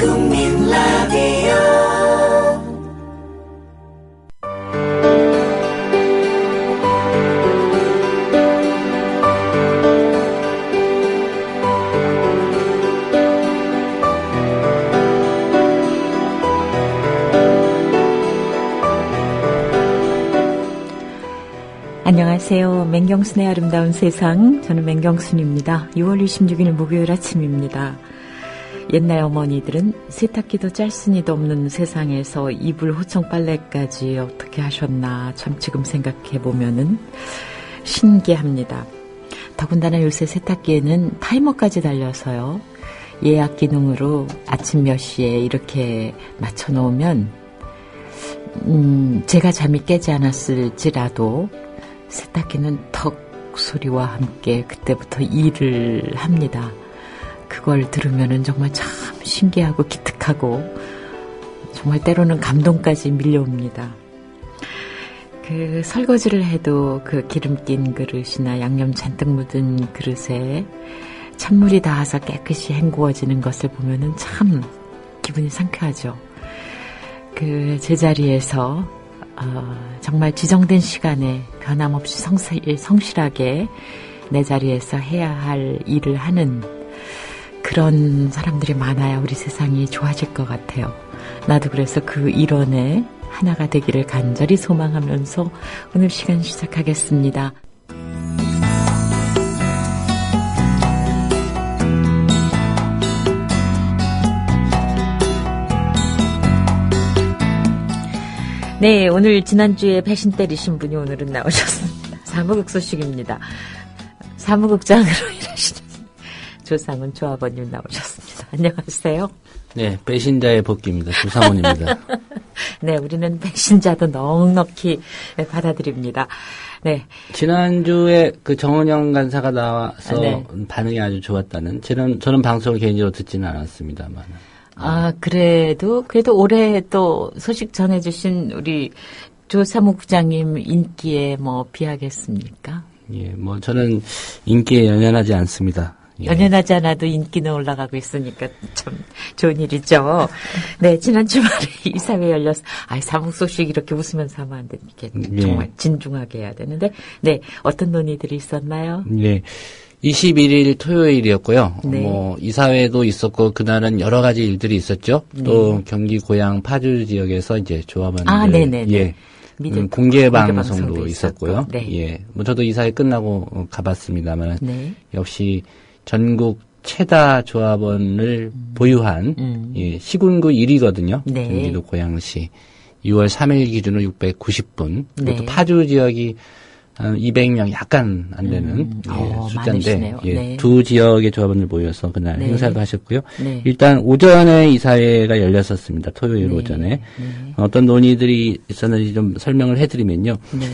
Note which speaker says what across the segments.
Speaker 1: 국민 라디오
Speaker 2: 안녕하세요. 맹경순의 아름다운 세상, 저는 맹경순입니다. 6월 26일 목요일 아침입니다. 옛날 어머니들은 세탁기도 짤순이도 없는 세상에서 이불 호청 빨래까지 어떻게 하셨나 참 지금 생각해보면은 신기합니다. 더군다나 요새 세탁기에는 타이머까지 달려서요. 예약 기능으로 아침 몇 시에 이렇게 맞춰놓으면 제가 잠이 깨지 않았을지라도 세탁기는 턱 소리와 함께 그때부터 일을 합니다. 그걸 들으면은 정말 참 신기하고 기특하고 정말 때로는 감동까지 밀려옵니다. 그 설거지를 해도 그 기름 낀 그릇이나 양념 잔뜩 묻은 그릇에 찬물이 닿아서 깨끗이 헹구어지는 것을 보면은 참 기분이 상쾌하죠. 그 제자리에서 정말 지정된 시간에 변함없이 성실하게 내 자리에서 해야 할 일을 하는 그런 사람들이 많아야 우리 세상이 좋아질 것 같아요. 나도 그래서 그 일원에 하나가 되기를 간절히 소망하면서 오늘 시간 시작하겠습니다. 네, 오늘 지난주에 배신 때리신 분이 오늘은 나오셨습니다. 사무국 소식입니다. 사무국장으로 일하시는 조상훈 조합원님 나오셨습니다. 안녕하세요.
Speaker 3: 네, 배신자의 복귀입니다. 조상훈입니다.
Speaker 2: 네, 우리는 배신자도 넉넉히 받아들입니다. 네.
Speaker 3: 지난주에 그 정은영 간사가 나와서
Speaker 2: 네.
Speaker 3: 반응이 아주 좋았다는, 저는 방송을 개인적으로 듣지는 않았습니다만.
Speaker 2: 그래도 올해 또 소식 전해주신 우리 조 사무국장님 인기에 뭐 비하겠습니까?
Speaker 3: 예, 저는 인기에 연연하지 않습니다. 예.
Speaker 2: 연연하지 않아도 인기는 올라가고 있으니까 참 좋은 일이죠. 네, 지난 주말에 이사회 열려서, 사무 소식 이렇게 웃으면서 하면 안 되니까 정말 진중하게 해야 되는데, 네, 어떤 논의들이 있었나요?
Speaker 3: 네. 21일 토요일이었고요.
Speaker 2: 네.
Speaker 3: 이사회도 있었고, 그날은 여러 가지 일들이 있었죠. 또, 경기 고양 파주 지역에서 이제 조합원들.
Speaker 2: 네네네.
Speaker 3: 예. 공개 방송도
Speaker 2: 있었고.
Speaker 3: 있었고요.
Speaker 2: 네.
Speaker 3: 예. 저도 이사회 끝나고 가봤습니다만.
Speaker 2: 네.
Speaker 3: 역시 전국 최다 조합원을 보유한, 예, 시군구 1위거든요.
Speaker 2: 네.
Speaker 3: 경기도 고양시. 6월 3일 기준으로 690분.
Speaker 2: 네.
Speaker 3: 또 파주 지역이 한 200명 약간 안 되는 숫자인데, 예,
Speaker 2: 네.
Speaker 3: 두 지역의 조합원을 모여서 그날
Speaker 2: 네.
Speaker 3: 행사도 하셨고요.
Speaker 2: 네.
Speaker 3: 일단 오전에 이사회가 열렸었습니다. 토요일
Speaker 2: 네.
Speaker 3: 오전에.
Speaker 2: 네.
Speaker 3: 어떤 논의들이 있었는지 좀 설명을 해드리면요.
Speaker 2: 네.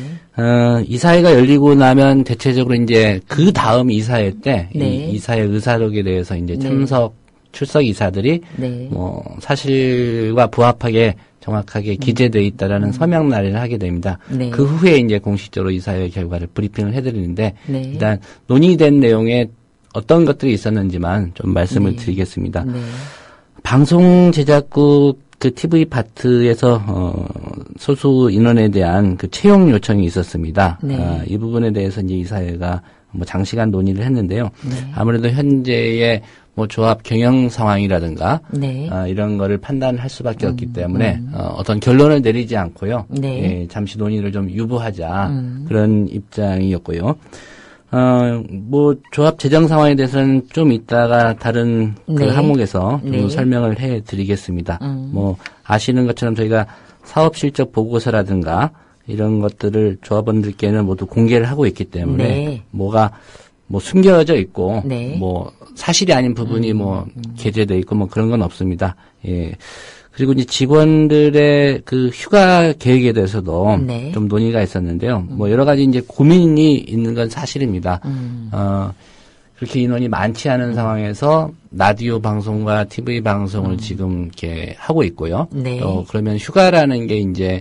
Speaker 3: 이사회가 열리고 나면 대체적으로 이제 그 다음 이사회 때
Speaker 2: 네.
Speaker 3: 이 이사회 의사록에 대해서 이제
Speaker 2: 네.
Speaker 3: 출석 이사들이
Speaker 2: 네.
Speaker 3: 사실과 부합하게 정확하게 기재되어 있다라는 서명 날을 하게 됩니다.
Speaker 2: 네.
Speaker 3: 그 후에 이제 공식적으로 이사회 결과를 브리핑을 해드리는데,
Speaker 2: 네.
Speaker 3: 일단 논의된 내용에 어떤 것들이 있었는지만 좀 말씀을 드리겠습니다.
Speaker 2: 네.
Speaker 3: 방송 제작국 그 TV 파트에서 소수 인원에 대한 그 채용 요청이 있었습니다.
Speaker 2: 네.
Speaker 3: 이 부분에 대해서 이제 이사회가 장시간 논의를 했는데요.
Speaker 2: 네.
Speaker 3: 아무래도 현재의 조합 경영 상황이라든가,
Speaker 2: 네.
Speaker 3: 이런 거를 판단할 수밖에 없기 때문에, 어떤 결론을 내리지 않고요.
Speaker 2: 네.
Speaker 3: 예, 잠시 논의를 좀 유보하자. 그런 입장이었고요. 조합 재정 상황에 대해서는 좀 이따가 다른 그
Speaker 2: 네.
Speaker 3: 항목에서 좀
Speaker 2: 네.
Speaker 3: 설명을 해 드리겠습니다. 아시는 것처럼 저희가 사업 실적 보고서라든가, 이런 것들을 조합원들께는 모두 공개를 하고 있기 때문에,
Speaker 2: 네.
Speaker 3: 뭐가 숨겨져 있고,
Speaker 2: 네.
Speaker 3: 사실이 아닌 부분이 게재돼 있고 그런 건 없습니다. 예. 그리고 이제 직원들의 그 휴가 계획에 대해서도
Speaker 2: 네.
Speaker 3: 좀 논의가 있었는데요. 여러 가지 이제 고민이 있는 건 사실입니다. 그렇게 인원이 많지 않은 상황에서 라디오 방송과 TV 방송을 지금 이렇게 하고 있고요.
Speaker 2: 네.
Speaker 3: 또 그러면 휴가라는 게 이제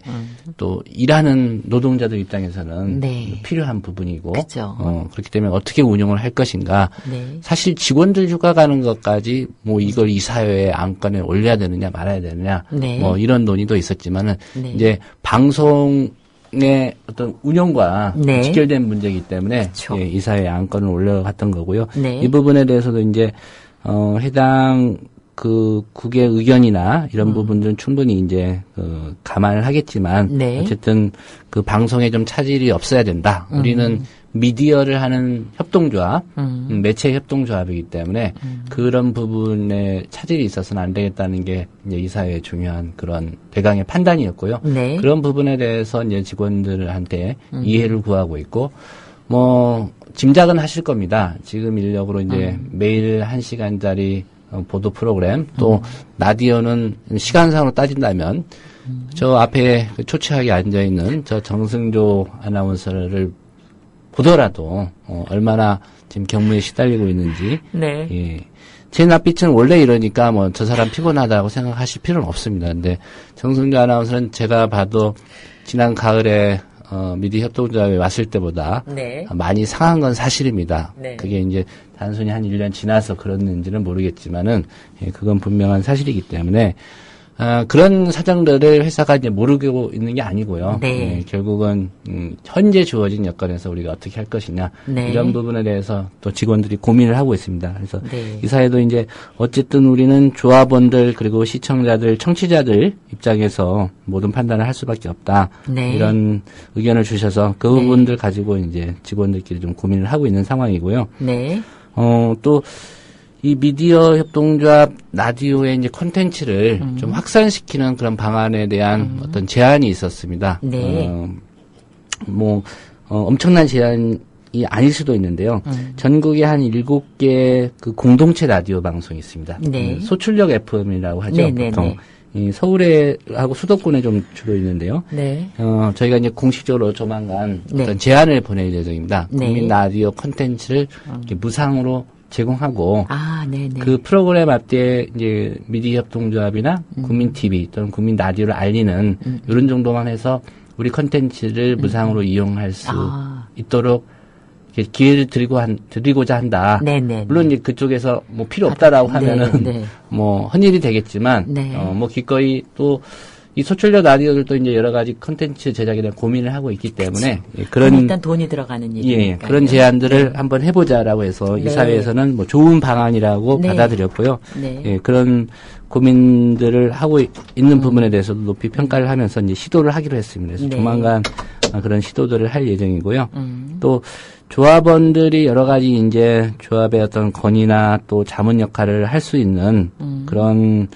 Speaker 3: 또 일하는 노동자들 입장에서는
Speaker 2: 네.
Speaker 3: 필요한 부분이고,
Speaker 2: 그죠.
Speaker 3: 그렇기 때문에 어떻게 운영을 할 것인가.
Speaker 2: 네.
Speaker 3: 사실 직원들 휴가 가는 것까지 뭐 이걸 이 사회의 안건에 올려야 되느냐 말아야 되느냐,
Speaker 2: 네.
Speaker 3: 뭐 이런 논의도 있었지만은
Speaker 2: 네.
Speaker 3: 이제 방송의 어떤 운영과
Speaker 2: 네.
Speaker 3: 직결된 문제이기 때문에
Speaker 2: 그렇죠.
Speaker 3: 예, 이 사회의 안건을 올려갔던 거고요.
Speaker 2: 네.
Speaker 3: 이 부분에 대해서도 이제 해당 그 국의 의견이나 이런 부분들은 충분히 이제 감안을 하겠지만
Speaker 2: 네.
Speaker 3: 어쨌든 그 방송에 좀 차질이 없어야 된다. 우리는 미디어를 하는 협동조합, 매체 협동조합이기 때문에 그런 부분에 차질이 있어서는 안 되겠다는 게 이제 이 사회의 중요한 그런 대강의 판단이었고요.
Speaker 2: 네.
Speaker 3: 그런 부분에 대해서 이제 직원들한테 이해를 구하고 있고, 뭐 짐작은 하실 겁니다. 지금 인력으로 이제 매일 1시간짜리 보도 프로그램, 또 라디오는 시간상으로 따진다면 저 앞에 그 초췌하게 앉아 있는 저 정승조 아나운서를 보더라도 얼마나 지금 경무에 시달리고 있는지.
Speaker 2: 네.
Speaker 3: 예. 제 낯빛은 원래 이러니까 뭐 저 사람 피곤하다고 생각하실 필요는 없습니다. 근데 정승조 아나운서는 제가 봐도 지난 가을에 미디어 협동조합에 왔을 때보다
Speaker 2: 네.
Speaker 3: 많이 상한 건 사실입니다.
Speaker 2: 네.
Speaker 3: 그게 이제 단순히 한 1년 지나서 그랬는지는 모르겠지만은, 예, 그건 분명한 사실이기 때문에, 그런 사정들을 회사가 이제 모르고 있는 게 아니고요.
Speaker 2: 네.
Speaker 3: 예, 결국은, 현재 주어진 여건에서 우리가 어떻게 할 것이냐.
Speaker 2: 네.
Speaker 3: 이런 부분에 대해서 또 직원들이 고민을 하고 있습니다. 그래서
Speaker 2: 네.
Speaker 3: 이 사회도 이제 어쨌든 우리는 조합원들 그리고 시청자들, 청취자들 입장에서 모든 판단을 할 수밖에 없다.
Speaker 2: 네.
Speaker 3: 이런 의견을 주셔서 그 부분들 가지고 이제 직원들끼리 좀 고민을 하고 있는 상황이고요.
Speaker 2: 네.
Speaker 3: 또 이 미디어 협동조합 라디오의 이제 콘텐츠를 좀 확산시키는 그런 방안에 대한 어떤 제안이 있었습니다.
Speaker 2: 네.
Speaker 3: 엄청난 제안이 아닐 수도 있는데요. 전국에 한 7개 그 공동체 라디오 방송이 있습니다.
Speaker 2: 네.
Speaker 3: 소출력 FM이라고 하죠.
Speaker 2: 네, 네,
Speaker 3: 보통. 이 서울에 하고 수도권에 좀 주로 있는데요.
Speaker 2: 네.
Speaker 3: 저희가 이제 공식적으로 조만간
Speaker 2: 네.
Speaker 3: 어떤 제안을 보낼 예정입니다.
Speaker 2: 네.
Speaker 3: 국민 라디오 콘텐츠를 이렇게 무상으로 제공하고
Speaker 2: 네네.
Speaker 3: 그 프로그램 앞에 이제 미디어 협동조합이나 국민 TV 또는 국민 라디오를 알리는 이런 정도만 해서 우리 콘텐츠를 무상으로 이용할 수 있도록 이렇게 기회를 드리고자 한다.
Speaker 2: 네네.
Speaker 3: 물론 이제 그쪽에서 뭐 필요 없다라고 하면은
Speaker 2: 네.
Speaker 3: 뭐 헛일이 되겠지만
Speaker 2: 네.
Speaker 3: 뭐 기꺼이 또 이 소출력 라디오들도 이제 여러 가지 콘텐츠 제작에 대한 고민을 하고 있기 때문에
Speaker 2: 그건 일단 돈이 들어가는 일이니까.
Speaker 3: 예, 그런 제안들을 한번 해보자라고 해서
Speaker 2: 네.
Speaker 3: 이 사회에서는 뭐 좋은 방안이라고
Speaker 2: 네.
Speaker 3: 받아들였고요.
Speaker 2: 네.
Speaker 3: 예, 그런 고민들을 하고 있는 부분에 대해서도 높이 평가를 하면서 이제 시도를 하기로 했습니다. 그래서
Speaker 2: 네.
Speaker 3: 조만간 그런 시도들을 할 예정이고요. 또 조합원들이 여러 가지 이제 조합의 어떤 건의나 또 자문 역할을 할 수 있는 그런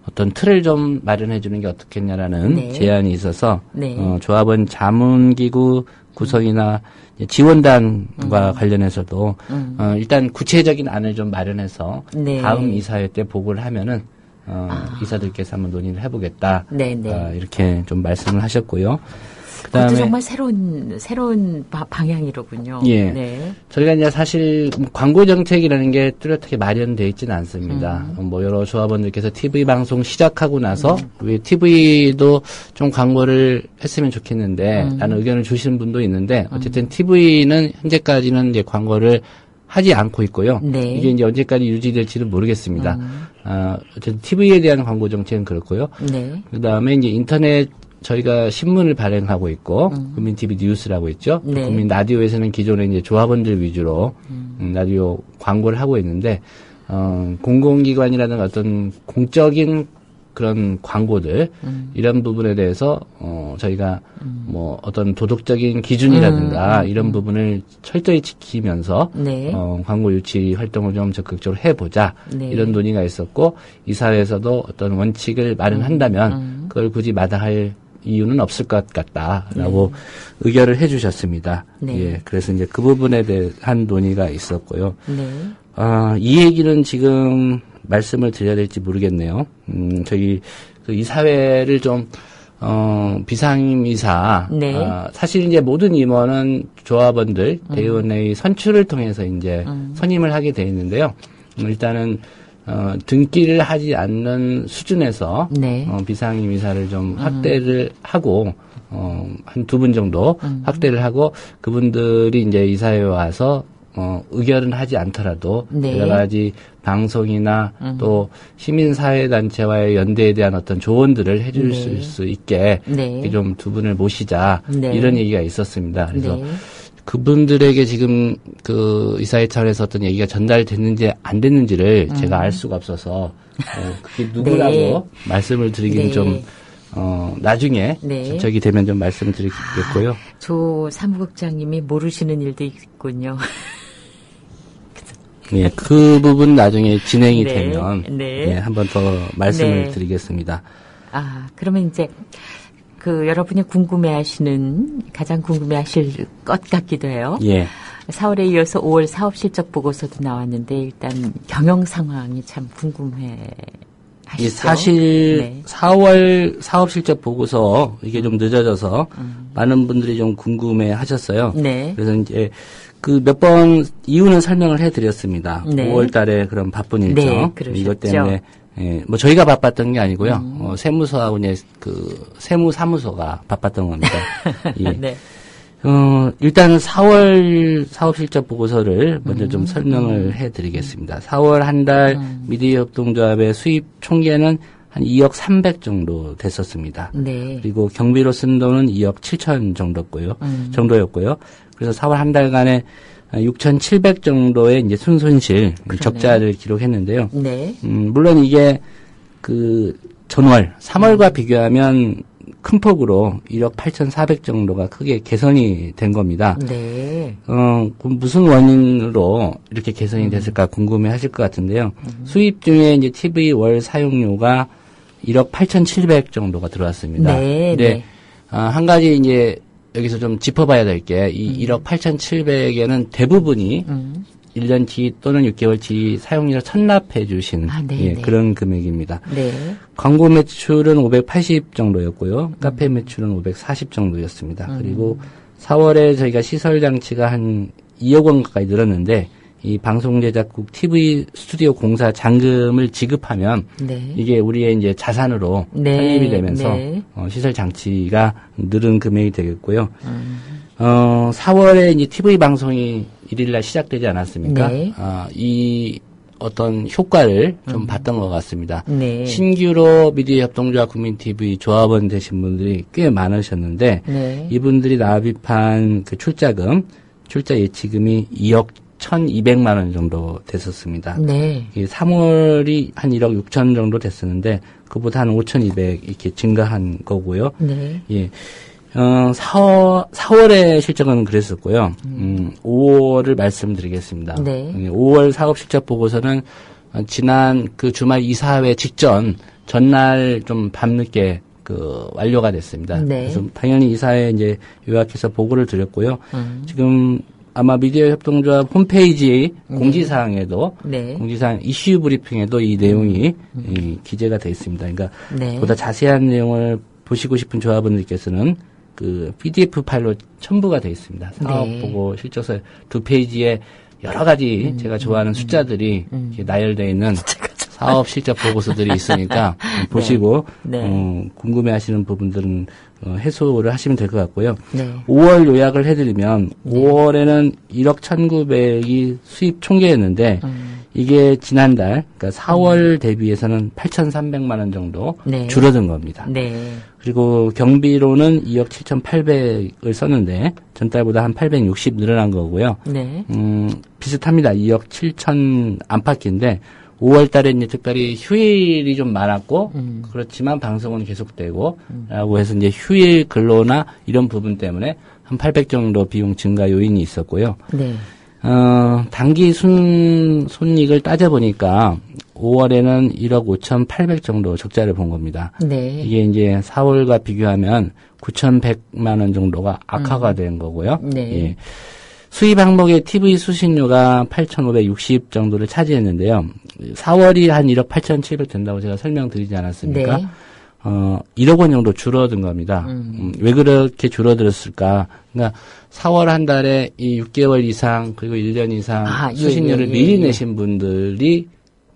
Speaker 3: 어떤 틀을 좀 마련해 주는 게 어떻겠냐라는
Speaker 2: 네.
Speaker 3: 제안이 있어서
Speaker 2: 네.
Speaker 3: 조합원 자문기구 구성이나 지원단과 관련해서도 일단 구체적인 안을 좀 마련해서
Speaker 2: 네.
Speaker 3: 다음 이사회 때 보고를 하면은 이사들께서 한번 논의를 해보겠다.
Speaker 2: 네, 네.
Speaker 3: 이렇게 좀 말씀을 하셨고요.
Speaker 2: 그것도
Speaker 3: 그다음에
Speaker 2: 정말 새로운 방향이로군요.
Speaker 3: 예.
Speaker 2: 네.
Speaker 3: 저희가 이제 사실 광고 정책이라는 게 뚜렷하게 마련되어 있지는 않습니다. 뭐 여러 조합원들께서 TV 방송 시작하고 나서 왜 TV도 좀 광고를 했으면 좋겠는데 라는 의견을 주시는 분도 있는데 어쨌든 TV는 현재까지는 이제 광고를 하지 않고 있고요.
Speaker 2: 네.
Speaker 3: 이게 이제 언제까지 유지될지는 모르겠습니다. 어쨌든 TV에 대한 광고 정책은 그렇고요.
Speaker 2: 네.
Speaker 3: 그다음에 이제 인터넷 저희가 신문을 발행하고 있고 국민 TV 뉴스라고 있죠.
Speaker 2: 네.
Speaker 3: 국민 라디오에서는 기존에 이제 조합원들 위주로 라디오 광고를 하고 있는데 공공기관이라는 어떤 공적인 그런 광고들 이런 부분에 대해서 저희가 뭐 어떤 도덕적인 기준이라든가 이런 부분을 철저히 지키면서
Speaker 2: 네.
Speaker 3: 광고 유치 활동을 좀 적극적으로 해보자
Speaker 2: 네.
Speaker 3: 이런 논의가 있었고 이사회에서도 어떤 원칙을 마련한다면 그걸 굳이 마다할 이유는 없을 것 같다라고 의결을 해주셨습니다.
Speaker 2: 네.
Speaker 3: 예, 그래서 이제 그 부분에 대한 논의가 있었고요.
Speaker 2: 네.
Speaker 3: 이 얘기는 지금 말씀을 드려야 될지 모르겠네요. 저희 그 이사회를 좀 비상임이사,
Speaker 2: 네.
Speaker 3: 사실 이제 모든 임원은 조합원들, 대의원의 선출을 통해서 이제 선임을 하게 돼 있는데요. 일단은, 등기를 하지 않는 수준에서,
Speaker 2: 네.
Speaker 3: 비상임이사를 좀 확대를 하고, 한 2분 정도 확대를 하고, 그분들이 이제 이사회에 와서, 의결은 하지 않더라도,
Speaker 2: 네.
Speaker 3: 여러 가지 방송이나 또 시민사회단체와의 연대에 대한 어떤 조언들을 해줄
Speaker 2: 네.
Speaker 3: 수 있게
Speaker 2: 네.
Speaker 3: 좀 2분을 모시자,
Speaker 2: 네.
Speaker 3: 이런 얘기가 있었습니다. 그래서
Speaker 2: 네.
Speaker 3: 그분들에게 지금 그 이사회 차원에서 어떤 얘기가 전달됐는지 안 됐는지를 제가 알 수가 없어서 그게 누구라고
Speaker 2: 네.
Speaker 3: 말씀을 드리긴
Speaker 2: 네.
Speaker 3: 좀 나중에
Speaker 2: 네.
Speaker 3: 접촉이 되면 좀 말씀드리겠고요.
Speaker 2: 조 사무국장님이 모르시는 일도 있군요.
Speaker 3: 예, 그 부분 나중에 진행이
Speaker 2: 네.
Speaker 3: 되면
Speaker 2: 네.
Speaker 3: 예, 한 번 더 말씀을
Speaker 2: 네.
Speaker 3: 드리겠습니다.
Speaker 2: 그러면 이제 여러분이 가장 궁금해하실 것 같기도 해요.
Speaker 3: 예.
Speaker 2: 4월에 이어서 5월 사업 실적 보고서도 나왔는데 일단 경영 상황이 참 궁금해 하시죠.
Speaker 3: 사실
Speaker 2: 네.
Speaker 3: 4월 사업 실적 보고서 이게 좀 늦어져서 많은 분들이 좀 궁금해 하셨어요.
Speaker 2: 네.
Speaker 3: 그래서 이제 그 몇 번 이유는 설명을 해 드렸습니다.
Speaker 2: 네.
Speaker 3: 5월 달에 그런 바쁜
Speaker 2: 네,
Speaker 3: 일정.
Speaker 2: 그러셨죠.
Speaker 3: 이것 때문에 뭐 저희가 바빴던 게 아니고요. 세무서하고 이제 그 세무사무소가 바빴던 겁니다. 예.
Speaker 2: 네.
Speaker 3: 일단은 4월 사업 실적 보고서를 먼저 좀 설명을 해 드리겠습니다. 4월 한 달 미디어 협동조합의 수입 총계는 한 2억 300 정도 됐었습니다.
Speaker 2: 네.
Speaker 3: 그리고 경비로 쓴 돈은 2억 7천 정도였고요. 그래서 4월 한 달간에 6,700 정도의 이제 순손실,
Speaker 2: 그러네요.
Speaker 3: 적자를 기록했는데요.
Speaker 2: 네.
Speaker 3: 물론 이게 그 전월, 3월과 비교하면 큰 폭으로 1억 8,400 정도가 크게 개선이 된 겁니다.
Speaker 2: 네.
Speaker 3: 그럼 무슨 원인으로 이렇게 개선이 됐을까 궁금해 하실 것 같은데요. 수입 중에 이제 TV 월 사용료가 1억 8,700 정도가 들어왔습니다.
Speaker 2: 네.
Speaker 3: 근데
Speaker 2: 네.
Speaker 3: 한 가지 이제 여기서 좀 짚어봐야 될 게 이 1억 8,700에는 대부분이 1년 뒤 또는 6개월 뒤 사용료를 천납해 주신
Speaker 2: 네, 네.
Speaker 3: 그런 금액입니다.
Speaker 2: 네.
Speaker 3: 광고 매출은 580 정도였고요. 카페 매출은 540 정도였습니다. 그리고 4월에 저희가 시설 장치가 한 2억 원 가까이 늘었는데 이 방송 제작국 TV 스튜디오 공사 잔금을 지급하면
Speaker 2: 네.
Speaker 3: 이게 우리의 이제 자산으로
Speaker 2: 네.
Speaker 3: 편입이 되면서
Speaker 2: 네.
Speaker 3: 시설 장치가 늘은 금액이 되겠고요. 4월에 이제 TV 방송이 1일날 시작되지 않았습니까?
Speaker 2: 네.
Speaker 3: 이 어떤 효과를 좀 봤던 것 같습니다.
Speaker 2: 네.
Speaker 3: 신규로 미디어 협동조합 국민TV 조합원 되신 분들이 꽤 많으셨는데
Speaker 2: 네.
Speaker 3: 이분들이 납입한 그 출자 예치금이 2억 1,200만 원 정도 됐었습니다.
Speaker 2: 네.
Speaker 3: 3월이 한 1억 6천 정도 됐었는데 그보다 한 5,200 이렇게 증가한 거고요.
Speaker 2: 네.
Speaker 3: 예. 4월의 실적은 그랬었고요. 5월을 말씀드리겠습니다.
Speaker 2: 네.
Speaker 3: 5월 사업 실적 보고서는 지난 그 주말 이사회 전날 좀 밤늦게 완료가 됐습니다.
Speaker 2: 네.
Speaker 3: 그래서 당연히 이사회에 이제 요약해서 보고를 드렸고요. 지금 아마 미디어 협동조합 홈페이지 공지사항에도
Speaker 2: 네.
Speaker 3: 공지사항 이슈 브리핑에도 이 내용이 기재가 되어 있습니다. 그러니까
Speaker 2: 네.
Speaker 3: 보다 자세한 내용을 보시고 싶은 조합원들께서는 그 PDF 파일로 첨부가 되어 있습니다. 사업
Speaker 2: 네.
Speaker 3: 보고 실적서 2페이지에 여러 가지 제가 좋아하는 숫자들이 이렇게 나열되어 있는 사업 실적 보고서들이 있으니까 보시고
Speaker 2: 네.
Speaker 3: 궁금해하시는 부분들은 해소를 하시면 될 것 같고요.
Speaker 2: 네.
Speaker 3: 5월 요약을 해드리면 5월에는 1억 1,900이 수입 총계였는데 이게 지난달 그러니까 4월 대비해서는 8,300만 원 정도
Speaker 2: 네.
Speaker 3: 줄어든 겁니다.
Speaker 2: 네.
Speaker 3: 그리고 경비로는 2억 7,800을 썼는데 전달보다 한 860 늘어난 거고요.
Speaker 2: 네.
Speaker 3: 비슷합니다. 2억 7천 안팎인데 5월 달에 이제 특별히 휴일이 좀 많았고 그렇지만 방송은 계속되고 라고 해서 이제 휴일 근로나 이런 부분 때문에 한 800 정도 비용 증가 요인이 있었고요.
Speaker 2: 네.
Speaker 3: 단기 손익을 따져보니까 5월에는 1억 5,800 정도 적자를 본 겁니다.
Speaker 2: 네.
Speaker 3: 이게 이제 4월과 비교하면 9,100만 원 정도가 악화가 된 거고요.
Speaker 2: 네.
Speaker 3: 예. 수입 항목의 TV 수신료가 8,560 정도를 차지했는데요. 4월이 한 1억 8,700 된다고 제가 설명드리지 않았습니까?
Speaker 2: 네.
Speaker 3: 1억 원 정도 줄어든 겁니다. 왜 그렇게 줄어들었을까? 그러니까 4월 한 달에 이 6개월 이상 그리고 1년 이상 수신료를 미리 내신 분들이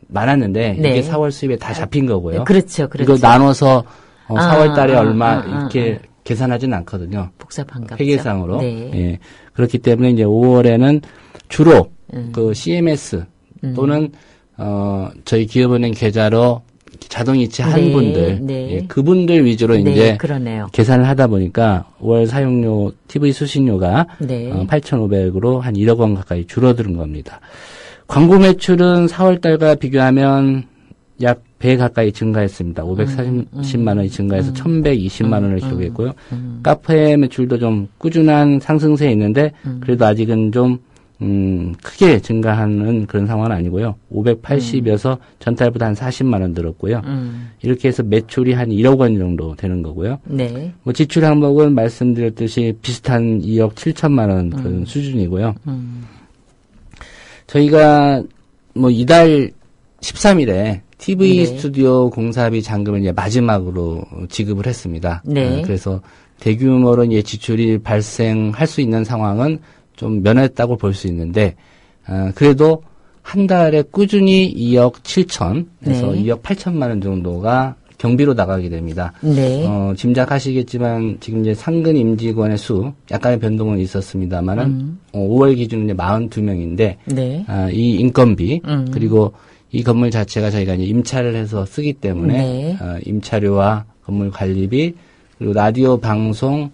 Speaker 3: 많았는데
Speaker 2: 네.
Speaker 3: 이게 4월 수입에 다 잡힌 거고요.
Speaker 2: 그렇죠.
Speaker 3: 이거 나눠서 4월 달에 얼마 이렇게 계산하진 않거든요.
Speaker 2: 복잡한가 보죠.
Speaker 3: 회계상으로.
Speaker 2: 네.
Speaker 3: 예. 그렇기 때문에 이제 5월에는 주로 그 CMS 또는 저희 기업은행 계좌로 자동 이체한
Speaker 2: 네,
Speaker 3: 분들,
Speaker 2: 네.
Speaker 3: 예, 그분들 위주로
Speaker 2: 네,
Speaker 3: 이제
Speaker 2: 그러네요.
Speaker 3: 계산을 하다 보니까 월 사용료 TV 수신료가
Speaker 2: 네.
Speaker 3: 8,500으로 한 1억 원 가까이 줄어드는 겁니다. 광고 매출은 4월 달과 비교하면 약 배 가까이 증가했습니다. 540만 원이 증가해서 1,120만 원을 기록했고요. 카페 매출도 좀 꾸준한 상승세에 있는데 그래도 아직은 좀 크게 증가하는 그런 상황은 아니고요. 580이어서 전달보다 한 40만 원 늘었고요. 이렇게 해서 매출이 한 1억 원 정도 되는 거고요.
Speaker 2: 네.
Speaker 3: 뭐 지출 항목은 말씀드렸듯이 비슷한 2억 7천만 원 그런 수준이고요. 저희가 뭐 이달 13일에 TV
Speaker 2: 네.
Speaker 3: 스튜디오 공사비 잔금을 이제 마지막으로 지급을 했습니다.
Speaker 2: 네.
Speaker 3: 그래서 대규모로 이제 지출이 발생할 수 있는 상황은 좀 면했다고 볼 수 있는데, 그래도 한 달에 꾸준히 2억 7천에서
Speaker 2: 네.
Speaker 3: 2억 8천만 원 정도가 경비로 나가게 됩니다.
Speaker 2: 네.
Speaker 3: 짐작하시겠지만 지금 이제 상근 임직원의 수 약간의 변동은 있었습니다만은 5월 기준 이제 42명인데
Speaker 2: 네.
Speaker 3: 이 인건비 그리고 이 건물 자체가 저희가 이제 임차를 해서 쓰기 때문에
Speaker 2: 네.
Speaker 3: 임차료와 건물 관리비 그리고 라디오 방송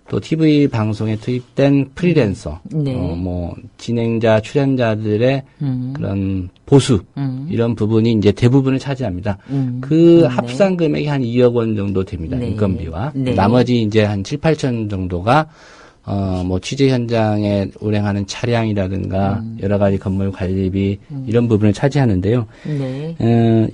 Speaker 3: 또 TV 방송에 투입된 프리랜서,
Speaker 2: 네.
Speaker 3: 뭐 진행자, 출연자들의 그런 보수 이런 부분이 이제 대부분을 차지합니다. 그
Speaker 2: 네.
Speaker 3: 합산 금액이 한 2억 원 정도 됩니다.
Speaker 2: 네.
Speaker 3: 인건비와
Speaker 2: 네.
Speaker 3: 나머지 이제 한 7, 8천 정도가 뭐 취재 현장에 운행하는 차량이라든가 여러 가지 건물 관리비 이런 부분을 차지하는데요.
Speaker 2: 네.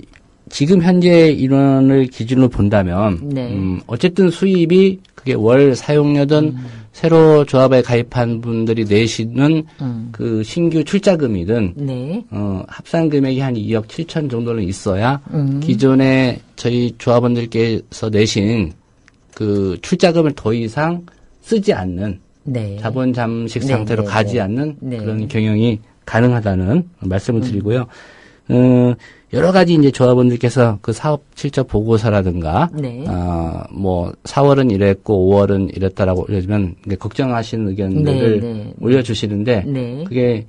Speaker 3: 지금 현재 인원을 기준으로 본다면
Speaker 2: 네.
Speaker 3: 어쨌든 수입이 그게 월 사용료든 새로 조합에 가입한 분들이 내시는 그 신규 출자금이든
Speaker 2: 네.
Speaker 3: 합산 금액이 한 2억 7천 정도는 있어야 기존에 저희 조합원들께서 내신 그 출자금을 더 이상 쓰지 않는
Speaker 2: 네.
Speaker 3: 자본 잠식
Speaker 2: 네,
Speaker 3: 상태로
Speaker 2: 네,
Speaker 3: 가지
Speaker 2: 네.
Speaker 3: 않는
Speaker 2: 네.
Speaker 3: 그런 경영이 가능하다는 말씀을 드리고요. 여러 가지 이제 조합원들께서 그 사업 실적 보고서라든가,
Speaker 2: 네.
Speaker 3: 뭐 4월은 이랬고 5월은 이랬다라고 올려주면 걱정하시는 의견들을
Speaker 2: 네, 네.
Speaker 3: 올려주시는데,
Speaker 2: 네.
Speaker 3: 그게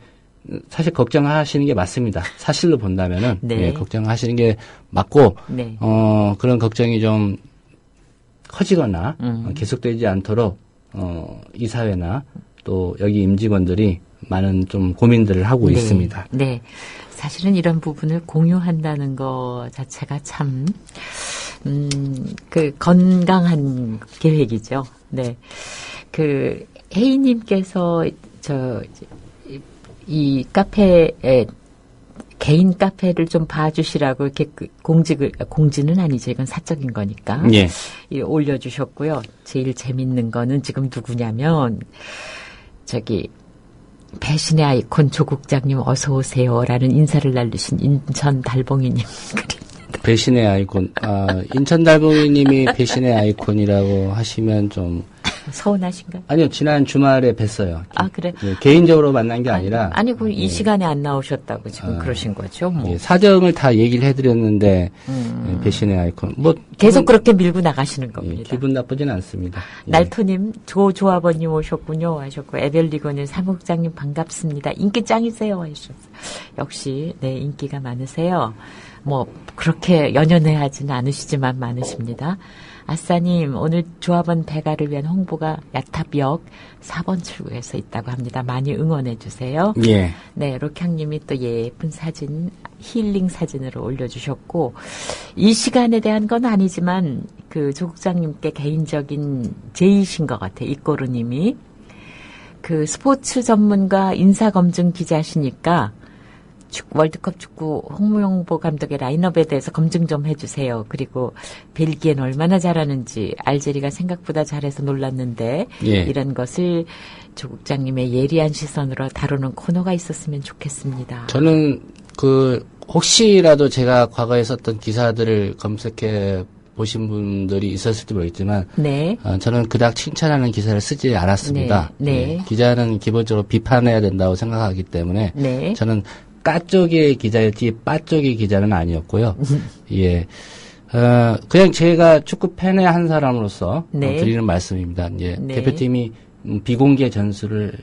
Speaker 3: 사실 걱정하시는 게 맞습니다. 사실로 본다면은
Speaker 2: 네.
Speaker 3: 예, 걱정하시는 게 맞고,
Speaker 2: 네.
Speaker 3: 그런 걱정이 좀 커지거나 계속되지 않도록 이 사회나 또 여기 임직원들이 많은 좀 고민들을 하고
Speaker 2: 네.
Speaker 3: 있습니다.
Speaker 2: 네. 사실은 이런 부분을 공유한다는 거 자체가 참, 건강한 계획이죠. 네. 혜희님께서, 이 카페에, 개인 카페를 좀 봐주시라고 이렇게 공지는 아니죠. 이건 사적인 거니까.
Speaker 3: 예.
Speaker 2: 올려주셨고요. 제일 재밌는 거는 지금 누구냐면, 배신의 아이콘 조국장님 어서 오세요라는 인사를 날리신 인천 달봉이님 글입니다.
Speaker 3: 배신의 아이콘. 인천 달봉이님이 배신의 아이콘이라고 하시면 좀
Speaker 2: 서운하신가요?
Speaker 3: 아니요, 지난 주말에 뵀어요.
Speaker 2: 아, 그래?
Speaker 3: 예, 개인적으로 만난 게 아니라.
Speaker 2: 아니고 이
Speaker 3: 예,
Speaker 2: 시간에 안 나오셨다고 지금 그러신 거죠. 뭐.
Speaker 3: 예, 사정을 다 얘기를 해드렸는데 예, 배신의 아이콘. 뭐
Speaker 2: 계속 그렇게 밀고 나가시는 겁니다.
Speaker 3: 예, 기분 나쁘진 않습니다. 예.
Speaker 2: 날토님, 조아버님 오셨군요. 하셨고, 에벨리고님, 사국장님 반갑습니다. 인기 짱이세요. 하셨어요. 역시, 네, 인기가 많으세요. 뭐, 그렇게 연연해 하지는 않으시지만 많으십니다. 아싸님, 오늘 조합원 배가를 위한 홍보가 야탑역 4번 출구에서 있다고 합니다. 많이 응원해 주세요.
Speaker 3: 예.
Speaker 2: 네, 록향님이 또 예쁜 사진, 힐링 사진으로 올려주셨고, 이 시간에 대한 건 아니지만, 조국장님께 개인적인 제의신 것 같아요. 이꼬르님이. 스포츠 전문가 인사검증 기자시니까, 월드컵 축구 홍명보 감독의 라인업에 대해서 검증 좀 해주세요. 그리고 벨기에는 얼마나 잘하는지 알제리가 생각보다 잘해서 놀랐는데
Speaker 3: 예.
Speaker 2: 이런 것을 조국장님의 예리한 시선으로 다루는 코너가 있었으면 좋겠습니다.
Speaker 3: 저는 혹시라도 제가 과거에 썼던 기사들을 검색해 보신 분들이 있었을지 모르겠지만
Speaker 2: 네.
Speaker 3: 저는 그닥 칭찬하는 기사를 쓰지 않았습니다.
Speaker 2: 네. 네.
Speaker 3: 기자는 기본적으로 비판해야 된다고 생각하기 때문에
Speaker 2: 네.
Speaker 3: 저는 까 쪽의 기자였지 빠 쪽의 기자는 아니었고요. 예. 그냥 제가 축구 팬의 한 사람으로서
Speaker 2: 네.
Speaker 3: 드리는 말씀입니다. 이제
Speaker 2: 네.
Speaker 3: 대표팀이 비공개 전술을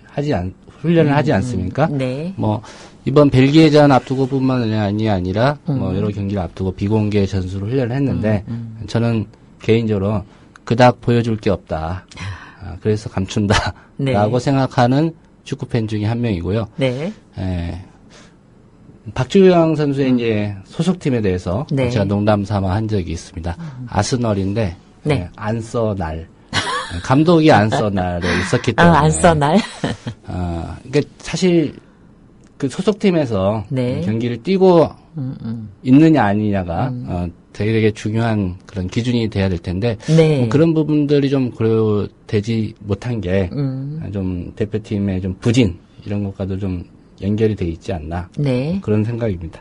Speaker 3: 훈련을 하지 않습니까?
Speaker 2: 네.
Speaker 3: 뭐 이번 벨기에전 앞두고뿐만 아니라 뭐 여러 경기를 앞두고 비공개 전술을 훈련을 했는데 저는 개인적으로 그닥 보여줄 게 없다. 그래서 감춘다라고
Speaker 2: 네.
Speaker 3: 생각하는 축구 팬 중에 한 명이고요.
Speaker 2: 네.
Speaker 3: 박주영 선수의 이제 소속팀에 대해서
Speaker 2: 네.
Speaker 3: 제가 농담 삼아 한 적이 있습니다. 아스널인데
Speaker 2: 네.
Speaker 3: 안써날 감독이 안써날에 있었기 때문에
Speaker 2: 안써날.
Speaker 3: 그러니까 사실 그 소속팀에서
Speaker 2: 네.
Speaker 3: 경기를 뛰고 있느냐 아니냐가 되게 중요한 그런 기준이 돼야 될 텐데
Speaker 2: 네.
Speaker 3: 뭐 그런 부분들이 좀 되지 못한 게 좀 대표팀의 좀 부진 이런 것과도 좀 연결이 돼 있지 않나
Speaker 2: 네.
Speaker 3: 그런 생각입니다.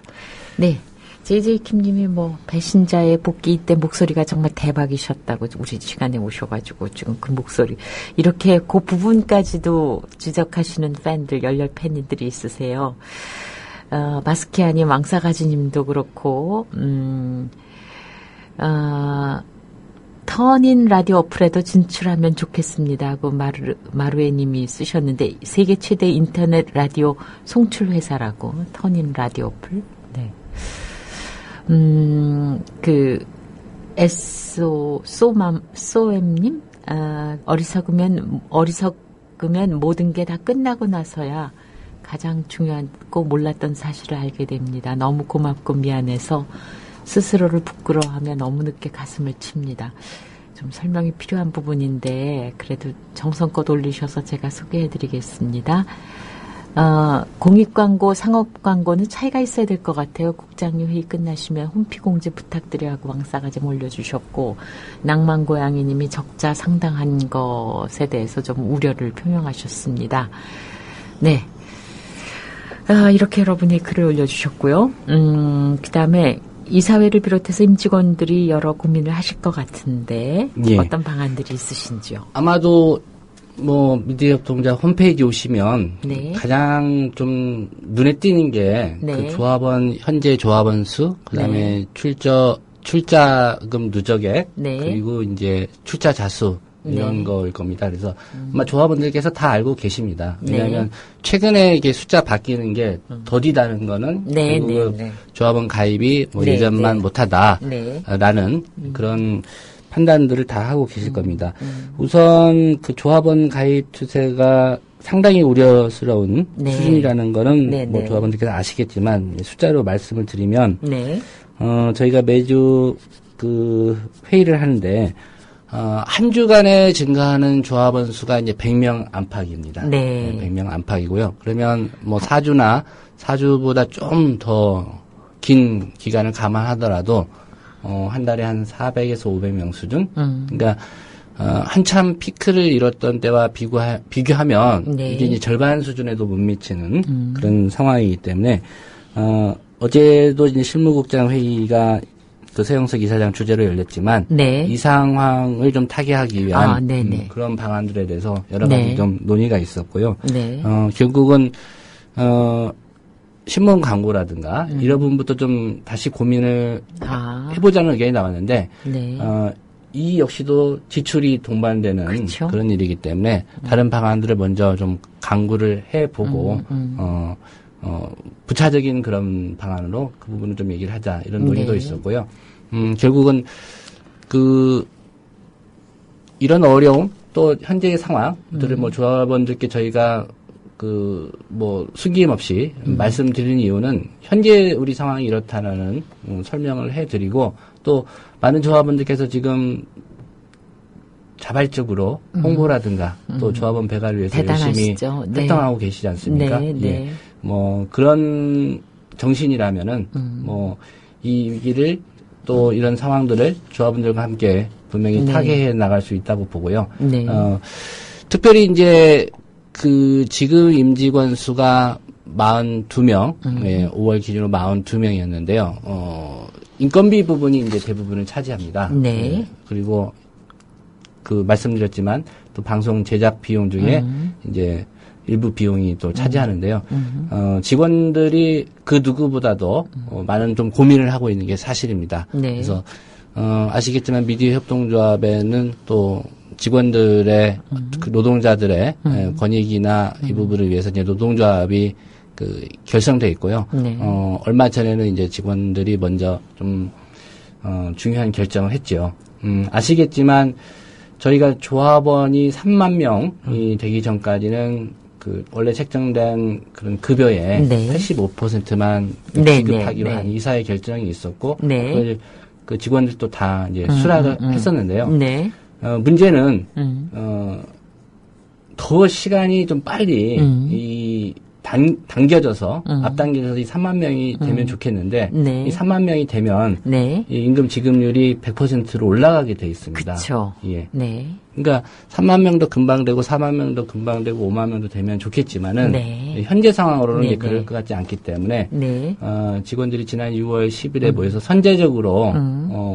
Speaker 2: 네. JJ 킴님이 뭐 배신자의 복귀 때 목소리가 정말 대박이셨다고 우리 시간에 오셔가지고 지금 그 목소리 이렇게 그 부분까지도 지적하시는 팬들 열렬 팬들이 있으세요. 마스키아님 왕사가지님도 그렇고 턴인 라디오 어플에도 진출하면 좋겠습니다 하고 마루에님이 쓰셨는데 세계 최대 인터넷 라디오 송출 회사라고 턴인 라디오 어플. 네. 소엠님, 어리석으면 모든 게 다 끝나고 나서야 가장 중요하고 몰랐던 사실을 알게 됩니다. 너무 고맙고 미안해서 스스로를 부끄러워하며 너무 늦게 가슴을 칩니다. 좀 설명이 필요한 부분인데 그래도 정성껏 올리셔서 제가 소개해드리겠습니다. 공익광고, 상업광고는 차이가 있어야 될 것 같아요. 국장님 회의 끝나시면 홈피공지 부탁드려 하고 왕싸가지 올려주셨고 낭만고양이님이 적자 상당한 것에 대해서 좀 우려를 표명하셨습니다. 네. 이렇게 여러분이 글을 올려주셨고요. 그 다음에 이사회를 비롯해서 임직원들이 여러 고민을 하실 것 같은데
Speaker 3: 예.
Speaker 2: 어떤 방안들이 있으신지요?
Speaker 3: 아마도 뭐 미디어협동조합 홈페이지 오시면
Speaker 2: 네.
Speaker 3: 가장 좀 눈에 띄는 게
Speaker 2: 네.
Speaker 3: 그 조합원 현재 조합원 수 그다음에
Speaker 2: 네.
Speaker 3: 출자금 누적액
Speaker 2: 네.
Speaker 3: 그리고 이제 출자 자수 이런
Speaker 2: 네.
Speaker 3: 거일 겁니다. 그래서 아마 조합원들께서 다 알고 계십니다. 왜냐하면
Speaker 2: 네.
Speaker 3: 최근에 이게 숫자 바뀌는 게 더디다는 거는
Speaker 2: 네,
Speaker 3: 결국
Speaker 2: 네, 네.
Speaker 3: 조합원 가입이 뭐
Speaker 2: 네,
Speaker 3: 예전만
Speaker 2: 네.
Speaker 3: 못하다라는
Speaker 2: 네.
Speaker 3: 그런 판단들을 다 하고 계실 겁니다. 우선 그 조합원 가입 추세가 상당히 우려스러운
Speaker 2: 네.
Speaker 3: 수준이라는 거는
Speaker 2: 네,
Speaker 3: 뭐
Speaker 2: 네.
Speaker 3: 조합원들께서 아시겠지만 숫자로 말씀을 드리면
Speaker 2: 네.
Speaker 3: 저희가 매주 그 회의를 하는데 한 주간에 증가하는 조합원 수가 이제 100명 안팎입니다.
Speaker 2: 네.
Speaker 3: 100명 안팎이고요. 그러면 뭐 4주보다 좀 더 긴 기간을 감안하더라도 한 달에 한 400에서 500명 수준? 그러니까 한참 피크를 이뤘던 때와 비교하면
Speaker 2: 네.
Speaker 3: 이게 이제 절반 수준에도 못 미치는 그런 상황이기 때문에 어제도 이제 실무국장 회의가 그 서영석 이사장 주재로 열렸지만
Speaker 2: 네.
Speaker 3: 이 상황을 좀 타개하기 위한
Speaker 2: 네네.
Speaker 3: 그런 방안들에 대해서 여러 가지
Speaker 2: 네.
Speaker 3: 좀 논의가 있었고요.
Speaker 2: 네.
Speaker 3: 결국은 신문 광고라든가 이런 부분부터 좀 다시 고민을 해보자는 의견이 나왔는데
Speaker 2: 네.
Speaker 3: 이 역시도 지출이 동반되는
Speaker 2: 그렇죠.
Speaker 3: 그런 일이기 때문에 다른 방안들을 먼저 좀 강구를 해보고 부차적인 그런 방안으로 그 부분을 좀 얘기를 하자 이런 논의도
Speaker 2: 네.
Speaker 3: 있었고요. 결국은 이런 어려움 또 현재의 상황들을 뭐 조합원들께 저희가 숨김없이 말씀드리는 이유는 현재 우리 상황이 이렇다는 설명을 해드리고 또 많은 조합원들께서 지금 자발적으로 홍보라든가 또 조합원 배가를 위해서
Speaker 2: 대단하시죠.
Speaker 3: 열심히
Speaker 2: 네.
Speaker 3: 활동하고 계시지 않습니까?
Speaker 2: 네, 네.
Speaker 3: 예. 뭐 그런 정신이라면은 뭐 이 위기를 또 이런 상황들을 조합원들과 함께 분명히
Speaker 2: 네.
Speaker 3: 타개해 나갈 수 있다고 보고요.
Speaker 2: 네.
Speaker 3: 특별히 이제 지금 임직원 수가 42명, 5월 기준으로 42명이었는데요. 인건비 부분이 이제 대부분을 차지합니다.
Speaker 2: 네.
Speaker 3: 그리고 그 말씀드렸지만 또 방송 제작 비용 중에 이제 일부 비용이 또 차지하는데요. 직원들이 그 누구보다도 많은 좀 고민을 하고 있는 게 사실입니다.
Speaker 2: 네.
Speaker 3: 그래서 아시겠지만 미디어 협동조합에는 또 직원들의 그 노동자들의 권익이나 이 부분을 위해서 이제 노동조합이 그 결성돼 있고요.
Speaker 2: 네.
Speaker 3: 얼마 전에는 이제 직원들이 먼저 좀 중요한 결정을 했죠. 아시겠지만 저희가 조합원이 3만 명이 되기 전까지는 그 원래 책정된 그런 급여의
Speaker 2: 네.
Speaker 3: 85%만
Speaker 2: 네,
Speaker 3: 지급하기로
Speaker 2: 네,
Speaker 3: 한
Speaker 2: 네.
Speaker 3: 이사의 결정이 있었고
Speaker 2: 네.
Speaker 3: 그걸 그 직원들도 다 이제 수락을 했었는데요.
Speaker 2: 네.
Speaker 3: 문제는 더 시간이 좀 빨리 당겨져서 앞당겨져서 이 3만 명이 되면 좋겠는데
Speaker 2: 네.
Speaker 3: 이 3만 명이 되면
Speaker 2: 네.
Speaker 3: 이 임금 지급률이 100%로 올라가게 돼 있습니다.
Speaker 2: 그렇죠.
Speaker 3: 예.
Speaker 2: 네.
Speaker 3: 그러니까 3만 명도 금방 되고 4만 명도 금방 되고 5만 명도 되면 좋겠지만은
Speaker 2: 네.
Speaker 3: 현재 상황으로는
Speaker 2: 네,
Speaker 3: 이제 그럴
Speaker 2: 네.
Speaker 3: 것 같지 않기 때문에
Speaker 2: 네.
Speaker 3: 직원들이 지난 6월 10일에 모여서 선제적으로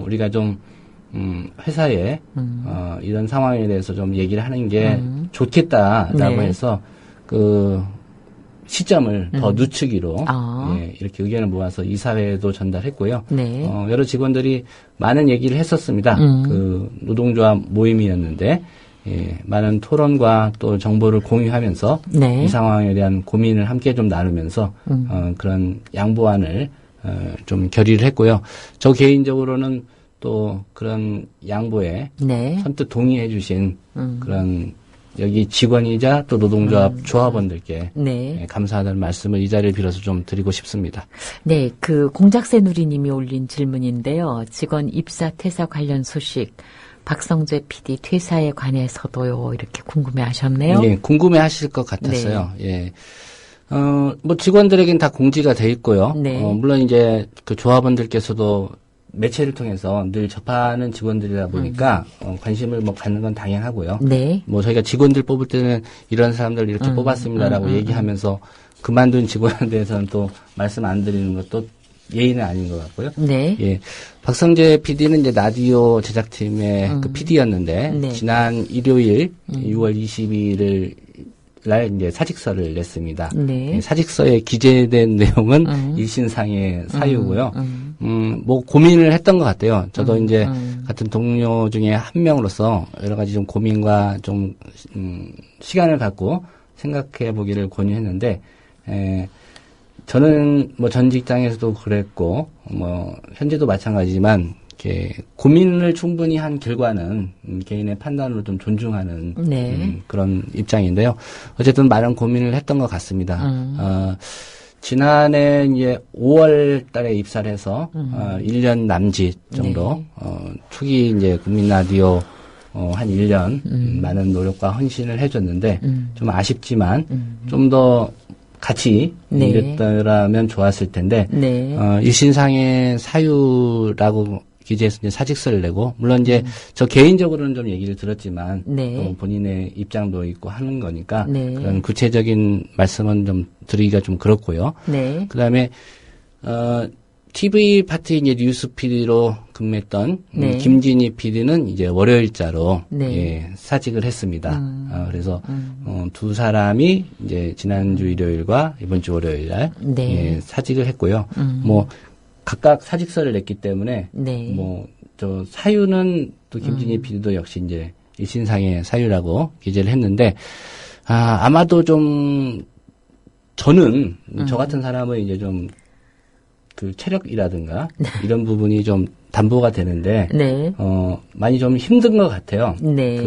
Speaker 3: 우리가 좀 회사에 이런 상황에 대해서 좀 얘기를 하는 게 좋겠다라고
Speaker 2: 네.
Speaker 3: 해서 그 시점을 더 늦추기로
Speaker 2: 아.
Speaker 3: 예, 이렇게 의견을 모아서 이사회에도 전달했고요.
Speaker 2: 네.
Speaker 3: 여러 직원들이 많은 얘기를 했었습니다. 그 노동조합 모임이었는데 예, 많은 토론과 또 정보를 공유하면서
Speaker 2: 네.
Speaker 3: 이 상황에 대한 고민을 함께 좀 나누면서 그런 양보안을 좀 결의를 했고요. 저 개인적으로는 또 그런 양보에
Speaker 2: 네.
Speaker 3: 선뜻 동의해 주신 그런 여기 직원이자 또 노동조합 조합원들께
Speaker 2: 네.
Speaker 3: 예, 감사하다는 말씀을 이 자리를 빌어서 좀 드리고 싶습니다.
Speaker 2: 네, 그 공작새 누리님이 올린 질문인데요. 직원 입사 퇴사 관련 소식, 박성재 PD 퇴사에 관해서도요. 이렇게 궁금해하셨네요.
Speaker 3: 예, 궁금해하실 것 같았어요. 예. 뭐 직원들에겐 다 공지가 돼 있고요.
Speaker 2: 네.
Speaker 3: 물론 이제 그 조합원들께서도 매체를 통해서 늘 접하는 직원들이다 보니까 관심을 뭐 갖는 건 당연하고요.
Speaker 2: 네.
Speaker 3: 뭐 저희가 직원들 뽑을 때는 이런 사람들 이렇게 뽑았습니다라고 얘기하면서 그만둔 직원에 대해서는 또 말씀 안 드리는 것도 예의는 아닌 것 같고요.
Speaker 2: 네.
Speaker 3: 예. 박성재 PD는 이제 라디오 제작팀의 그 PD였는데
Speaker 2: 네.
Speaker 3: 지난 일요일 6월 22일 날 이제 사직서를 냈습니다.
Speaker 2: 네.
Speaker 3: 예, 사직서에 기재된 내용은 일신상의 사유고요. 뭐 고민을 했던 것 같아요. 저도 이제 같은 동료 중에 한 명으로서 여러 가지 좀 고민과 좀 시간을 갖고 생각해 보기를 권유했는데 저는 뭐 전 직장에서도 그랬고 뭐 현재도 마찬가지지만 이렇게 고민을 충분히 한 결과는 개인의 판단으로 좀 존중하는
Speaker 2: 네.
Speaker 3: 그런 입장인데요. 어쨌든 많은 고민을 했던 것 같습니다. 지난해 이제 5월 달에 입사를 해서 1년 남짓 정도 초기 이제 국민 라디오 한 1년 많은 노력과 헌신을 해줬는데 좀 아쉽지만 좀 더 같이
Speaker 2: 네.
Speaker 3: 일했더라면 좋았을 텐데
Speaker 2: 네.
Speaker 3: 일신상의 사유라고 기재해서 이제 사직서를 내고 물론 이제 저 개인적으로는 좀 얘기를 들었지만
Speaker 2: 네.
Speaker 3: 또 본인의 입장도 있고 하는 거니까
Speaker 2: 네.
Speaker 3: 그런 구체적인 말씀은 좀 드리기가 좀 그렇고요.
Speaker 2: 네.
Speaker 3: 그다음에 TV 파트 이제 뉴스 PD로 근무했던
Speaker 2: 네.
Speaker 3: 김진희 PD는 이제 월요일자로
Speaker 2: 네.
Speaker 3: 예, 사직을 했습니다. 그래서 두 사람이 이제 지난주 일요일과 이번 주 월요일날
Speaker 2: 네.
Speaker 3: 예, 사직을 했고요. 뭐 각각 사직서를 냈기 때문에
Speaker 2: 네.
Speaker 3: 뭐 저 사유는 또 김진희 PD도 역시 이제 일신상의 사유라고 기재를 했는데 아마도 좀 저는 저 같은 사람은 이제 좀 그 체력이라든가 이런 부분이 좀 담보가 되는데
Speaker 2: 네.
Speaker 3: 많이 좀 힘든 것 같아요.
Speaker 2: 네.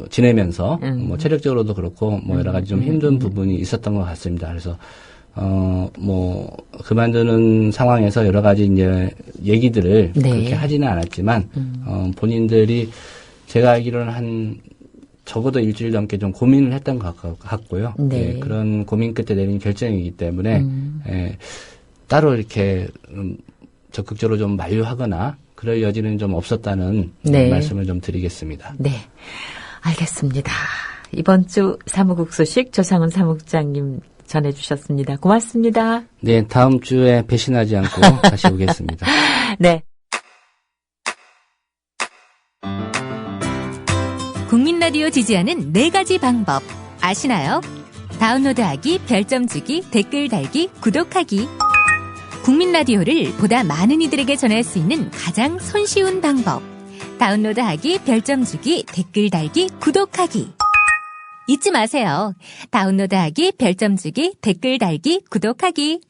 Speaker 3: 지내면서 뭐 체력적으로도 그렇고 뭐 여러 가지 좀 힘든 부분이 있었던 것 같습니다. 그래서 뭐 그만두는 상황에서 여러 가지 이제 얘기들을
Speaker 2: 네.
Speaker 3: 그렇게 하지는 않았지만 본인들이 제가 알기로는 한 적어도 일주일 넘게 좀 고민을 했던 것 같고요.
Speaker 2: 네.
Speaker 3: 예, 그런 고민 끝에 내린 결정이기 때문에 예, 따로 이렇게 적극적으로 좀 만류하거나 그럴 여지는 좀 없었다는
Speaker 2: 네.
Speaker 3: 말씀을 좀 드리겠습니다.
Speaker 2: 네. 알겠습니다. 이번 주 사무국 소식 조상훈 사무국장님 전해주셨습니다. 고맙습니다.
Speaker 3: 네, 다음 주에 배신하지 않고 다시 오겠습니다.
Speaker 2: 네.
Speaker 4: 국민 라디오 지지하는 4가지 방법 아시나요? 다운로드하기, 별점 주기, 댓글 달기, 구독하기. 국민 라디오를 보다 많은 이들에게 전할 수 있는 가장 손쉬운 방법. 다운로드하기, 별점 주기, 댓글 달기, 구독하기. 잊지 마세요. 다운로드하기, 별점 주기, 댓글 달기, 구독하기.